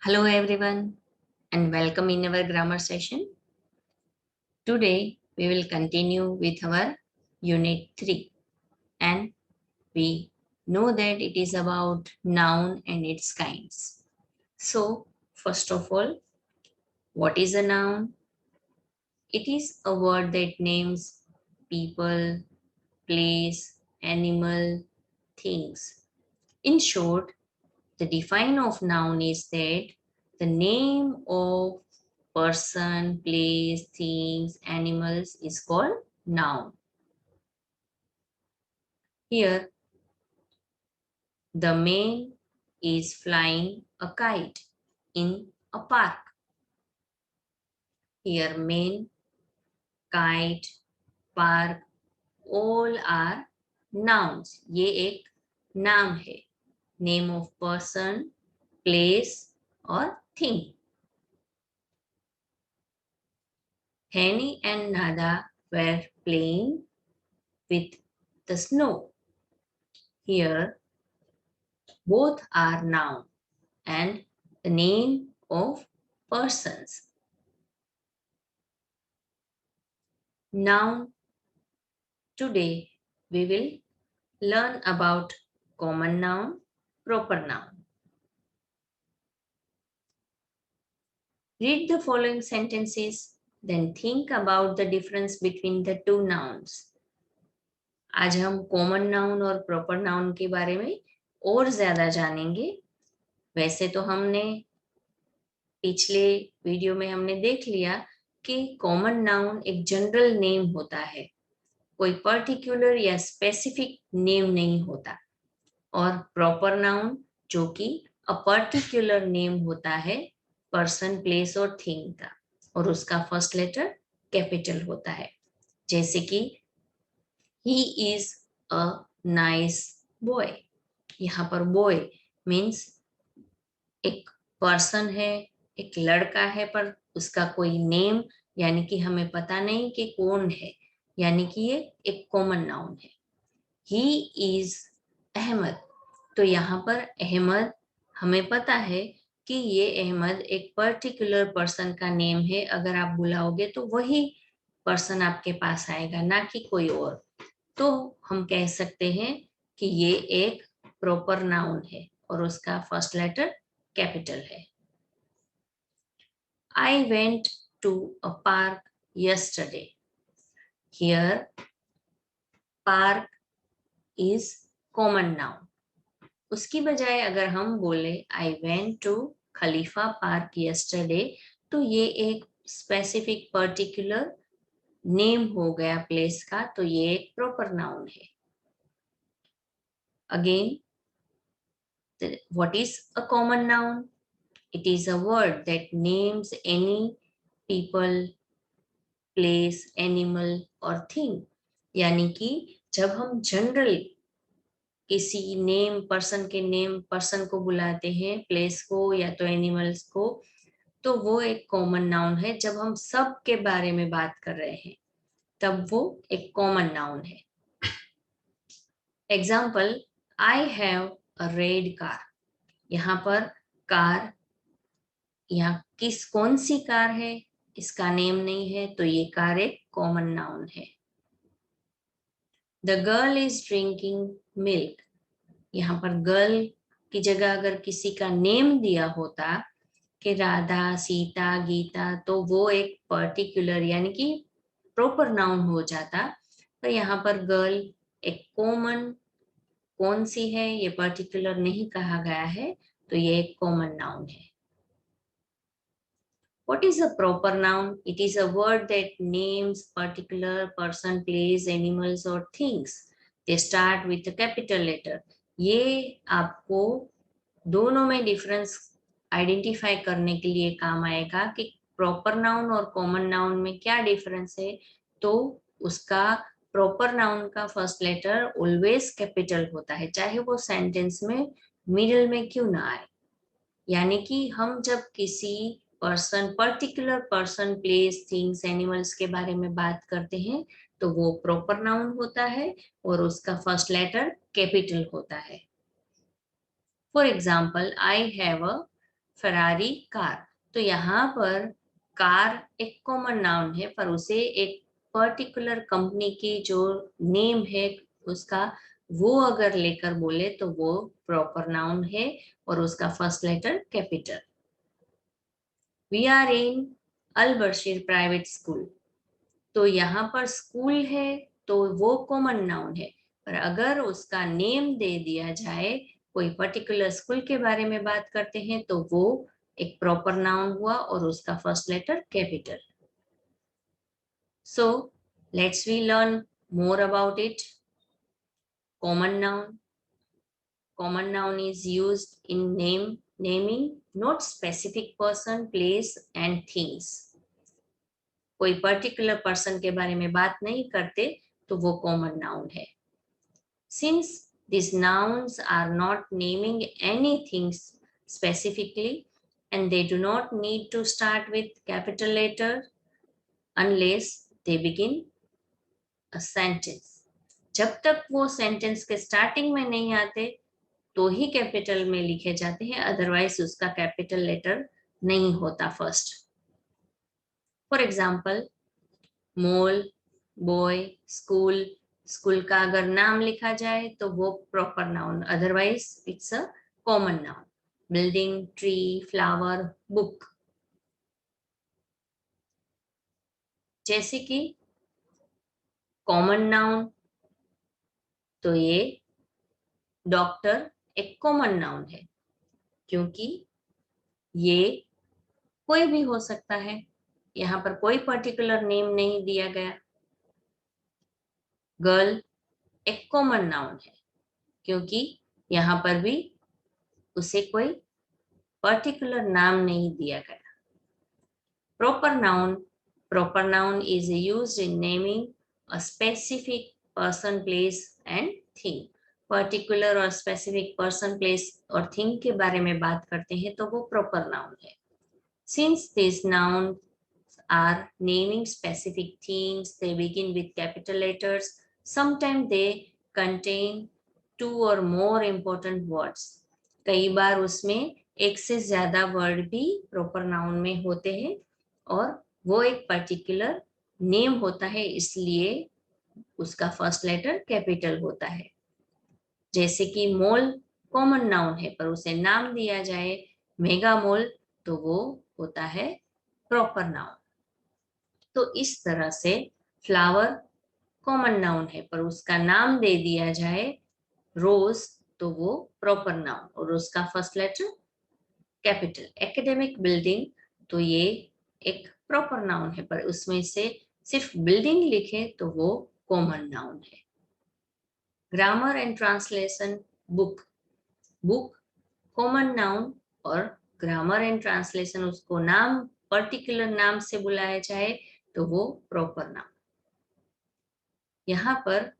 Hello everyone and welcome in our grammar session. Today we will continue with our unit 3 and we know that it is about noun and its kinds. So first of all, what is a noun? It is a word that names people, place, animal, things. In short, the define of noun is that the name of person, place, things, animals is called noun. Here, the man is flying a kite in a park. Here, man, kite, park, all are nouns. ये एक नाम है. Name of person, place और thing. Henny and Nada were playing with the snow. Here, both are noun and the name of persons. Noun. Today we will learn about common noun, proper noun. Read the following sentences, then think about the difference between the two nouns. आज हम common noun और proper noun के बारे में और ज्यादा जानेंगे. वैसे तो हमने पिछले वीडियो में हमने देख लिया कि कॉमन नाउन एक जनरल नेम होता है, कोई पर्टिकुलर या स्पेसिफिक नेम नहीं होता. और प्रॉपर नाउन जो कि अ पर्टिकुलर नेम होता है पर्सन, प्लेस और थिंग का, और उसका फर्स्ट लेटर कैपिटल होता है. जैसे कि he is a nice boy. यहाँ पर बॉय मीन्स एक पर्सन है, एक लड़का है, पर उसका कोई नेम यानी कि हमें पता नहीं कि कौन है, यानी कि ये एक कॉमन नाउन है. He is Ahmed. तो यहाँ पर अहमद हमें पता है कि ये अहमद एक पर्टिकुलर पर्सन का नेम है. अगर आप बुलाओगे तो वही पर्सन आपके पास आएगा, ना कि कोई और. तो हम कह सकते हैं कि ये एक प्रॉपर नाउन है और उसका फर्स्ट लेटर कैपिटल है. I went to a park yesterday. Here, park is common noun. उसकी बजाय अगर हम बोले I went to Khalifa park yesterday, तो ये एक स्पेसिफिक पर्टिकुलर नेम हो गया प्लेस का, तो ये एक प्रॉपर नाउन है. Again, what is a common noun? It is a word that names any people, place, animal और thing. यानी कि जब हम जनरल किसी नेम पर्सन के नेम पर्सन को बुलाते हैं, प्लेस को या तो एनिमल्स को, तो वो एक कॉमन नाउन है. जब हम सब के बारे में बात कर रहे हैं तब वो एक कॉमन नाउन है. Example, I have a red car. यहाँ पर कार, यहाँ कौन सी कार है इसका नेम नहीं है, तो ये कार एक कॉमन नाउन है. The girl is drinking milk. यहाँ पर गर्ल की जगह अगर किसी का नेम दिया होता कि राधा, सीता, गीता, तो वो एक पर्टिकुलर यानी कि प्रॉपर नाउन हो जाता. पर यहाँ पर गर्ल एक कॉमन, कौन सी है ये पर्टिकुलर नहीं कहा गया है, तो ये एक कॉमन नाउन है. What is a proper noun? It is a word that names particular person, place, animals or things. They start with a capital letter. ये आपको दोनों में डिफरेंस आइडेंटिफाई करने के लिए काम आएगा कि प्रॉपर नाउन और कॉमन नाउन में क्या डिफरेंस है. तो उसका प्रॉपर नाउन का फर्स्ट लेटर ऑलवेज कैपिटल होता है, चाहे वो सेंटेंस में मिडिल में क्यों ना आए. यानी कि हम जब किसी person, particular person, place, things, animals के बारे में बात करते हैं तो वो प्रॉपर नाउन होता है और उसका फर्स्ट लेटर कैपिटल होता है. For example, I have a Ferrari car. तो यहाँ पर कार एक कॉमन नाउन है, पर उसे एक पर्टिकुलर कंपनी की जो नेम है उसका वो अगर लेकर बोले तो वो प्रॉपर नाउन है और उसका first letter capital. We are in Al Bashir private school. तो यहाँ पर स्कूल है तो वो कॉमन नाउन है, पर अगर उसका नेम दे दिया जाए, कोई पर्टिकुलर स्कूल के बारे में बात करते हैं, तो वो एक प्रॉपर नाउन हुआ और उसका first letter capital. So let's we learn more about it. Common noun. Common noun is used in naming not specific person, place and things. कोई पर्टिकुलर पर्सन के बारे में बात नहीं करते तो वो कॉमन नाउन है। Since these nouns are not naming anything specifically and they do not need to start with capital letter unless they begin a sentence. जब तक वो सेंटेंस के स्टार्टिंग में नहीं आते तो ही कैपिटल में लिखे जाते हैं, अदरवाइज उसका कैपिटल लेटर नहीं होता first. For example mall, boy, school. School का अगर नाम लिखा जाए तो वो proper noun, otherwise it's a common noun. Building, tree, flower, book. जैसे कि कॉमन नाउन, तो ये डॉक्टर एक कॉमन नाउन है क्योंकि ये कोई भी हो सकता है, यहाँ पर कोई पर्टिकुलर नेम नहीं दिया गया। गर्ल एक कॉमन नाउन है क्योंकि यहाँ पर भी उसे कोई पर्टिकुलर नाम नहीं दिया गया। proper noun is used in naming a specific person, place and thing। Particular और स्पेसिफिक पर्सन, प्लेस और थिंग के बारे में बात करते हैं तो वो प्रॉपर नाउन है। Since these nouns are naming specific things, they begin with capital letters. Sometimes they contain two or more important words। कई बार उसमें एक से ज्यादा वर्ड भी प्रॉपर नाउन में होते हैं और वो एक पर्टिकुलर नेम होता है, इसलिए उसका फर्स्ट लेटर कैपिटल होता है। जैसे कि मॉल कॉमन नाउन है पर उसे नाम दिया जाए मेगा मॉल तो वो होता है प्रॉपर नाउन। तो इस तरह से फ्लावर कॉमन नाउन है पर उसका नाम दे दिया जाए रोज तो वो प्रॉपर नाउन और उसका first letter capital. Academic building, तो ये एक प्रॉपर नाउन है पर उसमें से सिर्फ बिल्डिंग लिखे तो वो कॉमन नाउन है। Grammar and translation, book common noun और ग्रामर एंड ट्रांसलेशन उसको नाम पर्टिकुलर नाम से बुलाया जाए तो वो प्रॉपर नाउन। यहाँ पर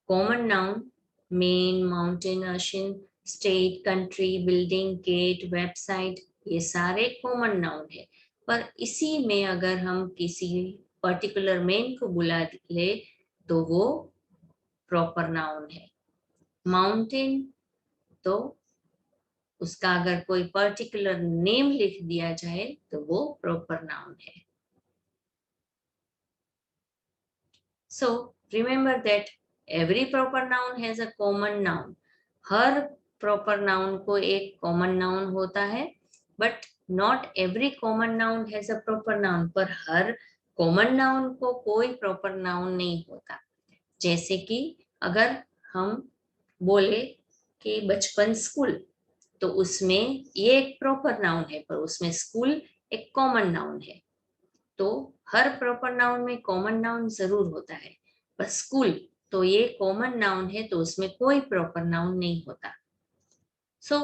common noun men, mountain, ocean, state, country, building, gate, website, ये सारे कॉमन नाउन है, पर इसी में अगर हम किसी पर्टिकुलर मेन को बुला ले तो वो प्रॉपर नाउन है। माउंटेन, तो उसका अगर कोई पर्टिकुलर नेम लिख दिया जाए तो वो प्रॉपर नाउन है। So remember that every proper noun has a common noun। Her proper noun को एक कॉमन नाउन होता है, but not every common noun has a proper noun. पर हर कॉमन नाउन को कोई प्रॉपर नाउन नहीं होता। जैसे कि अगर हम बोले कि बचपन स्कूल, तो उसमें ये एक प्रॉपर नाउन है पर उसमें स्कूल एक कॉमन नाउन है। तो हर प्रॉपर नाउन में कॉमन नाउन जरूर होता है, पर स्कूल तो ये कॉमन नाउन है तो उसमें कोई प्रॉपर नाउन नहीं होता। So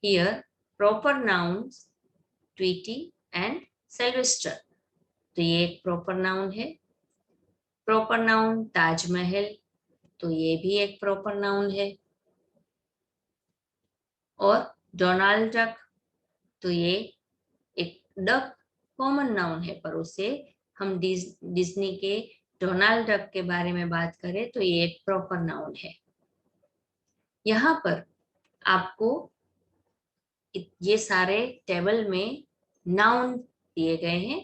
here proper nouns Tweety and Sylvester, तो ये एक प्रॉपर नाउन है। प्रॉपर नाउन ताजमहल, तो ये भी एक प्रॉपर नाउन है। और डोनाल्ड डक, तो ये एक डक कॉमन नाउन है पर उसे हम डिज्नी के डोनाल्ड डक के बारे में बात करें तो ये एक प्रॉपर नाउन है। यहाँ पर आपको ये सारे टेबल में नाउन दिए गए हैं,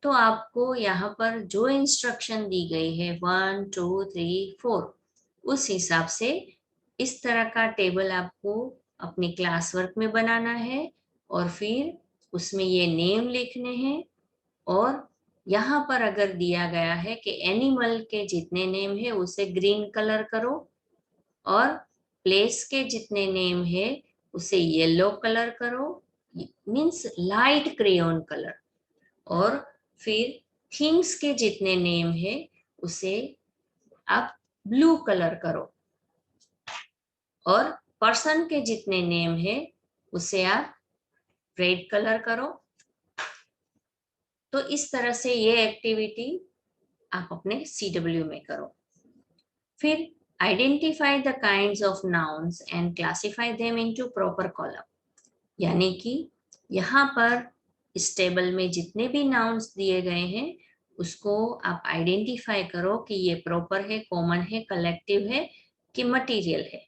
तो आपको यहाँ पर जो इंस्ट्रक्शन दी गई है 1 2 3 4 उस हिसाब से इस तरह का टेबल आपको अपनी क्लास वर्क में बनाना है और फिर उसमें ये नेम लिखने हैं। और यहाँ पर अगर दिया गया है कि एनिमल के जितने नेम है उसे ग्रीन कलर करो और प्लेस के जितने नेम है उसे येलो कलर करो, मीन्स लाइट क्रेयॉन कलर। और फिर थिंग्स के जितने नेम है उसे आप ब्लू कलर करो और पर्सन के जितने नेम है उसे आप रेड कलर करो। तो इस तरह से ये एक्टिविटी आप अपने CW में करो। फिर identify the kinds of nouns and classify them into proper column, यानी कि यहाँ पर इस टेबल में जितने भी नाउन्स दिए गए हैं उसको आप आइडेंटिफाई करो कि ये प्रॉपर है, कॉमन है, कलेक्टिव है कि मटेरियल है।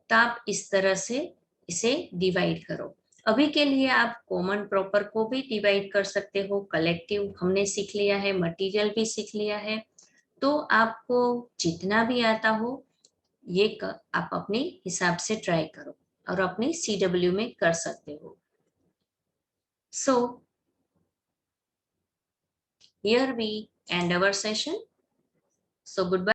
तो आप इस तरह से इसे डिवाइड करो। अभी के लिए आप कॉमन प्रॉपर को भी डिवाइड कर सकते हो, कलेक्टिव हमने सीख लिया है, मटेरियल भी सीख लिया है। तो आपको जितना भी आता हो आप अपने हिसाब से ट्राई करो और अपनी CW में कर सकते हो। So here we end our session. So goodbye.